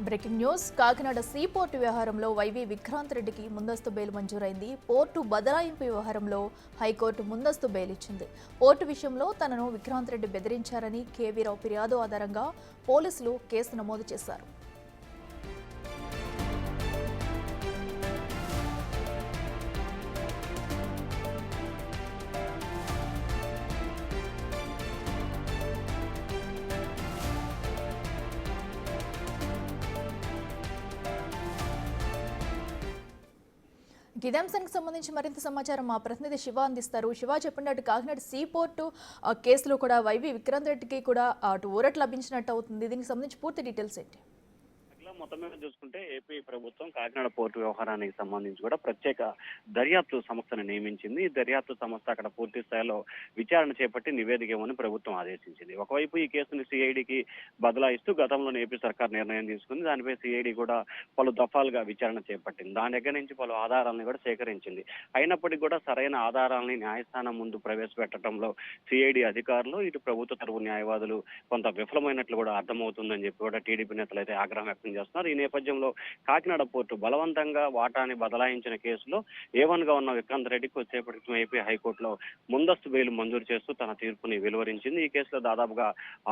Breaking news Kakinada see port వ్యవహారంలో YV Vikrant రెడ్డికి ముందస్తు బెయిల్ మంజూరైంది. పోర్టు బదలాయింపు వ్యవహారంలో హైకోర్టు ముందస్తు బెయిల్ ఇచ్చింది. పోర్టు విషయంలో తనను విక్రాంత్ రెడ్డి బెదిరించారని కేవీరావు ఫిర్యాదు ఆధారంగా పోలీసులు కేసు నమోదు చేశారు. ఇదే అంశానికి సంబంధించి మరింత సమాచారం మా ప్రతినిధి శివ అందిస్తారు. శివ, చెప్పినట్టు కాకినాడ సీ పోర్టు కేసులో కూడా వైవి విక్రాంత్ రెడ్డికి కూడా అటు ఊరట లభించినట్టు అవుతుంది. దీనికి సంబంధించి పూర్తి డీటెయిల్స్ ఏంటి? మొత్తం మీద చూసుకుంటే ఏపీ ప్రభుత్వం కాకినాడ పోర్టు వ్యవహారానికి సంబంధించి కూడా ప్రత్యేక దర్యాప్తు సంస్థను నియమించింది. ఈ దర్యాప్తు సంస్థ అక్కడ పూర్తి స్థాయిలో విచారణ చేపట్టి నివేదిక ఇవ్వమని ప్రభుత్వం ఆదేశించింది. ఒకవైపు ఈ కేసును సిఐడికి బదలాయిస్తూ గతంలోనే ఏపీ సర్కార్ నిర్ణయం తీసుకుంది. దానిపై సిఐడి కూడా పలు దఫాలుగా విచారణ చేపట్టింది. దాని దగ్గర నుంచి పలు ఆధారాలను కూడా సేకరించింది. అయినప్పటికీ కూడా సరైన ఆధారాలని న్యాయస్థానం ముందు ప్రవేశపెట్టడంలో సిఐడి అధికారులు, ఇటు ప్రభుత్వ తరపు న్యాయవాదులు కొంత విఫలమైనట్లు కూడా అర్థమవుతుందని చెప్పి కూడా టీడీపీ నేతలు అయితే ఆగ్రహం వ్యక్తం చేస్తున్నారు. ఈ నేపథ్యంలో కాకినాడ పోర్టు బలవంతంగా వాటాని బదలాయించిన కేసులో A1 గా ఉన్న విక్రాంత్ రెడ్డికి వచ్చేప్పటి క్రితం ఏపీ హైకోర్టులో ముందస్తు బెయిల్ మంజూరు చేస్తూ తన తీర్పుని వెలువరించింది. ఈ కేసులో దాదాపుగా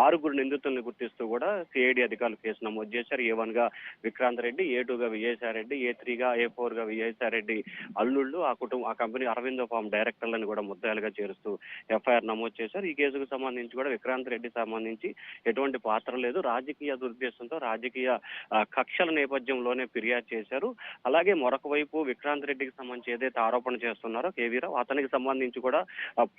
6 నిందితుల్ని గుర్తిస్తూ కూడా సిఐడి అధికారులు కేసు నమోదు చేశారు. A1 గా విక్రాంత్ రెడ్డి, A2 గా విజయసాయి రెడ్డి, A3 గా A4 గా విజయసాయి రెడ్డి అల్లుళ్ళు, ఆ కంపెనీ అరవిందో ఫార్మ్ డైరెక్టర్లను కూడా ముద్దాయిలుగా చేరుస్తూ ఎఫ్ఐఆర్ నమోదు చేశారు. ఈ కేసుకు సంబంధించి కూడా విక్రాంత్ రెడ్డి సంబంధించి ఎటువంటి పాత్ర లేదు, రాజకీయ దురుద్దేశంతో రాజకీయ కక్షల నేపథ్యంలోనే ఫిర్యాదు చేశారు. అలాగే మరొక వైపు విక్రాంత్ రెడ్డికి సంబంధించి ఏదైతే ఆరోపణ చేస్తున్నారో కేవీరావు, అతనికి సంబంధించి కూడా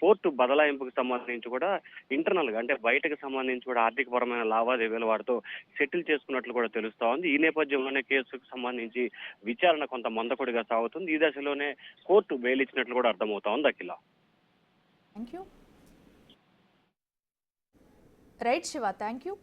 పోర్టు బదలాయింపుకు సంబంధించి కూడా ఇంటర్నల్ గా అంటే బయటకు సంబంధించి కూడా ఆర్థిక పరమైన లావాదేవీలు వారితో సెటిల్ చేసుకున్నట్లు కూడా తెలుస్తా ఉంది. ఈ నేపథ్యంలోనే కేసుకు సంబంధించి విచారణ కొంత మందకొడిగా సాగుతుంది. ఈ దశలోనే కోర్టు బెయిల్ ఇచ్చినట్లు కూడా అర్థమవుతా ఉంది. అఖిల, రైట్ శివ, థ్యాంక్ యూ.